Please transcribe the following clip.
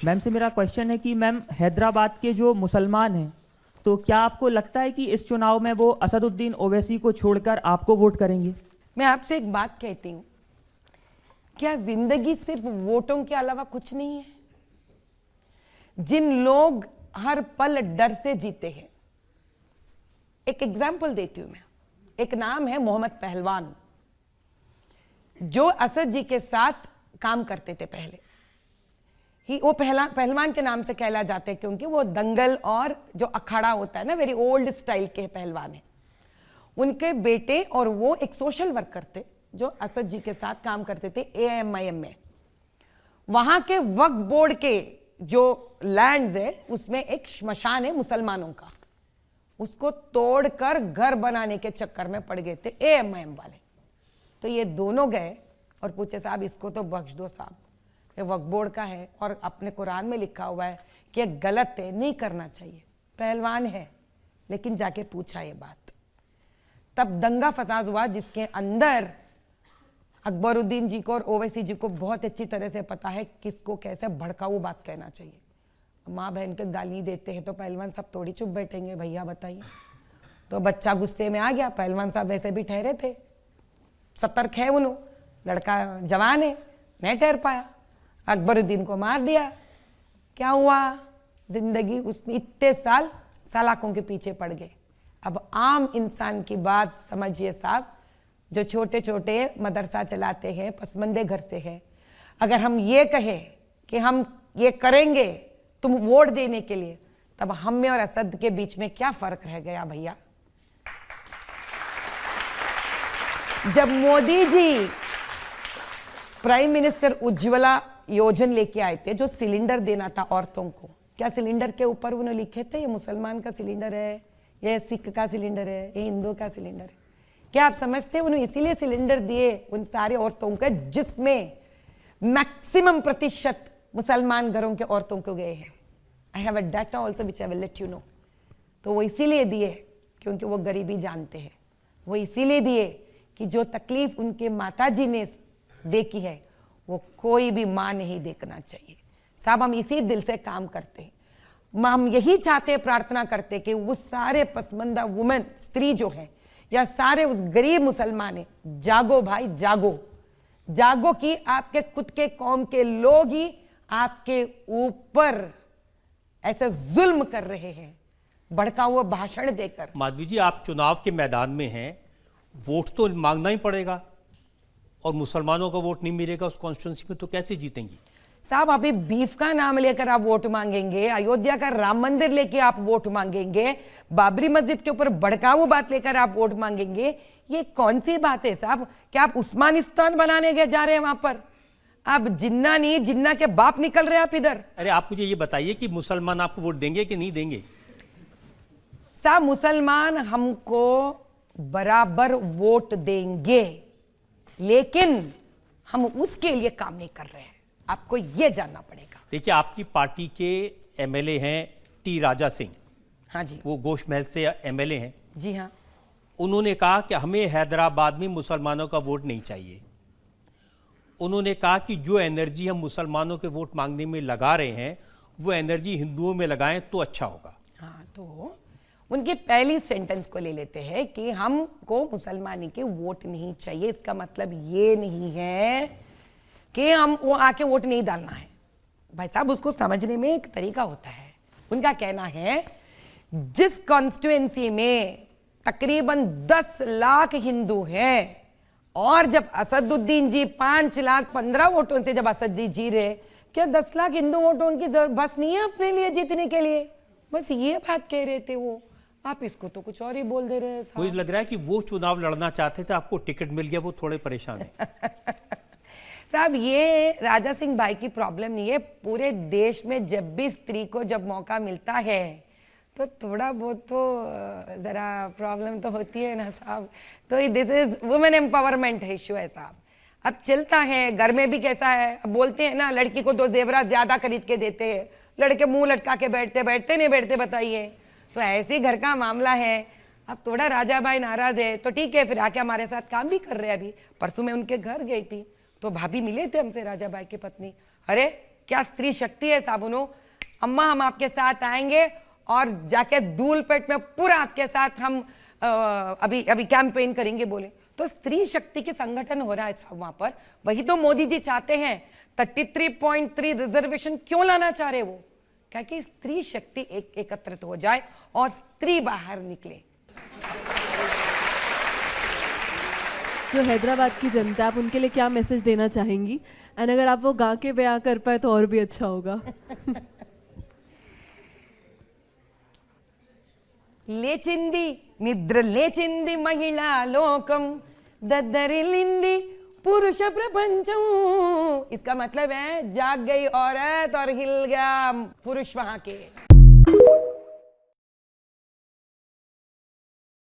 Ma'am से मेरा question है कि मैम हैदराबाद के जो मुसलमान हैं, तो क्या आपको लगता है कि इस चुनाव में वो असदुद्दीन ओवैसी को छोड़कर आपको वोट करेंगे? मैं आपसे एक बात कहती हूं, क्या जिंदगी सिर्फ वोटों के अलावा कुछ नहीं है? जिन लोग हर पल डर से जीते हैं, एक एग्जाम्पल देती हूं मैं। एक नाम है मोहम्मद पहलवान, जो असद जी के साथ काम करते थे पहले ही। वो पहलवान के नाम से कहला जाते हैं क्योंकि वो दंगल और जो अखाड़ा होता है ना, वेरी ओल्ड स्टाइल के पहलवान है। उनके बेटे और वो एक सोशल वर्कर थे जो असद जी के साथ काम करते थे AIMIM में। वहां के वक्फ बोर्ड के जो लैंड्स है उसमें एक श्मशान है मुसलमानों का, उसको तोड़कर घर बनाने के चक्कर में पड़ गए थे AIMIM वाले। तो ये दोनों गए और पूछे साहब इसको तो बख्श दो साहब, ये वक्फ बोर्ड का है और अपने कुरान में लिखा हुआ है कि ये गलत है, नहीं करना चाहिए। पहलवान है लेकिन जाके पूछा ये बात। तब दंगा फसाद हुआ जिसके अंदर अकबरुद्दीन जी को और ओवैसी जी को बहुत अच्छी तरह से पता है किसको कैसे भड़काऊ बात कहना चाहिए। माँ बहन के गाली देते हैं तो पहलवान साहब थोड़ी चुप बैठेंगे, भैया बताइए। तो बच्चा गुस्से में आ गया, पहलवान साहब वैसे भी ठहरे थे, सतर्क है उन्होंने, लड़का जवान है, नहीं ठहर पाया, अकबरुद्दीन को मार दिया। क्या हुआ? जिंदगी उसमें इतने साल सलाखों के पीछे पड़ गए। अब आम इंसान की बात समझिए साहब, जो छोटे छोटे मदरसा चलाते हैं, पसमंदे घर से हैं, अगर हम ये कहें कि हम ये करेंगे तुम वोट देने के लिए, तब हम में और असद के बीच में क्या फर्क रह गया भैया? जब मोदी जी प्राइम मिनिस्टर उज्ज्वला योजना लेके आए थे, जो सिलेंडर देना था औरतों को, क्या सिलेंडर के ऊपर उन्होंने लिखे थे ये मुसलमान का सिलेंडर है, ये सिख का सिलेंडर है, ये हिंदू का सिलेंडर है? क्या आप समझते हैं उन्होंने इसीलिए सिलेंडर दिए उन सारे औरतों को जिसमें मैक्सिमम प्रतिशत मुसलमान घरों के औरतों को गए हैं? I have a data also which I will let you know. तो वो इसीलिए दिए क्योंकि वो गरीबी जानते हैं, वो इसीलिए दिए कि जो तकलीफ उनके माता जी ने देखी है वो कोई भी माँ नहीं देखना चाहिए। साहब हम इसी दिल से काम करते हैं, हम यही चाहते प्रार्थना करते कि वो सारे पसमंदा वुमेन स्त्री जो है या सारे उस गरीब मुसलमान है, जागो भाई जागो, जागो कि आपके खुद के कौम के लोग ही आपके ऊपर ऐसे जुल्म कर रहे हैं भड़का हुआ भाषण देकर। माधवी जी, आप चुनाव के मैदान में हैं, वोट तो मांगना ही पड़ेगा और मुसलमानों का वोट नहीं मिलेगा उस कॉन्स्टिट्यूंसी में तो कैसे जीतेंगी? साहब अभी बीफ का नाम लेकर आप वोट मांगेंगे, अयोध्या का राम मंदिर लेके आप वोट मांगेंगे, बाबरी मस्जिद के ऊपर भड़काऊ बात लेकर आप वोट मांगेंगे, ये कौन सी बात है साहब? क्या आप उस्मानिस्तान बनाने के जा रहे हैं वहां पर? आप जिन्ना नहीं, जिन्ना के बाप निकल रहे आप इधर। अरे आप मुझे ये बताइए कि मुसलमान आपको वोट देंगे कि नहीं देंगे? साहब मुसलमान हमको बराबर वोट देंगे, लेकिन हम उसके लिए काम नहीं कर रहे हैं, आपको यह जानना पड़ेगा। देखिए, आपकी पार्टी के MLA हैं T राजा सिंह। हाँ जी, वो गोश्त महल से MLA हैं। जी हाँ। उन्होंने कहा कि हमें हैदराबाद में मुसलमानों का वोट नहीं चाहिए। उन्होंने कहा कि जो एनर्जी हम मुसलमानों के वोट मांगने में लगा रहे हैं वो एनर्जी हिंदुओं में लगाएं तो अच्छा होगा। हाँ, तो उनकी पहली सेंटेंस को ले लेते हैं कि हमको मुसलमानी के वोट नहीं चाहिए। इसका मतलब ये नहीं है कि हम वो आके वोट नहीं डालना है। भाई साहब उसको समझने में एक तरीका होता है। उनका कहना है जिस कॉन्स्टिट्यूएंसी में तकरीबन 10 लाख हिंदू हैं और जब असदुद्दीन जी 5,15,000 वोटों से जब असद जी जी रहे, क्या 10 लाख हिंदू वोटों की बस नहीं है अपने लिए जीतने के लिए? बस ये बात कह रहे थे वो, आप इसको तो कुछ और ही बोल दे रहे हैं। मुझे लग रहा है कि वो चुनाव लड़ना चाहते थे, आपको टिकट मिल गया, वो थोड़े परेशान है। साहब ये राजा सिंह भाई की प्रॉब्लम नहीं है, पूरे देश में जब भी स्त्री को जब मौका मिलता है तो थोड़ा बहुत तो जरा प्रॉब्लम तो होती है ना साहब। तो दिस इज वुमेन एम्पावरमेंट है इश्यू है साहब। अब चलता है, घर में भी कैसा है, अब बोलते हैं ना लड़की को 2 जेवरात ज्यादा खरीद के देते हैं, लड़के मुंह लटका के बैठते नहीं बैठते बताइए। तो ऐसे घर का मामला है। अब थोड़ा राजा भाई नाराज है तो ठीक है, फिर आके हमारे साथ काम भी कर रहे हैं। अभी परसों मैं उनके घर गई थी तो भाभी मिले थे हमसे, राजा भाई की पत्नी। अरे क्या स्त्री शक्ति है साबुनो। अम्मा हम आपके साथ आएंगे और जाके धूलपेट में पूरा आपके साथ हम अभी अभी कैंपेन करेंगे बोले। तो स्त्री शक्ति की संगठन हो रहा है साहब वहां पर। वही तो मोदी जी चाहते हैं। 33.3 रिजर्वेशन क्यों लाना चाह रहे वो? क्या कि स्त्री शक्ति एकत्रित हो जाए और स्त्री बाहर निकले। जो हैदराबाद की जनता, आप उनके लिए क्या मैसेज देना चाहेंगी? एंड अगर आप वो गा के बयां कर पाए तो और भी अच्छा होगा। లేచింది నిద్ర లేచింది మహిళా లోకం దద్దరిల్లింది पुरुष प्रपंचम। इसका मतलब है जाग गई औरत और हिल गया पुरुष वहां के।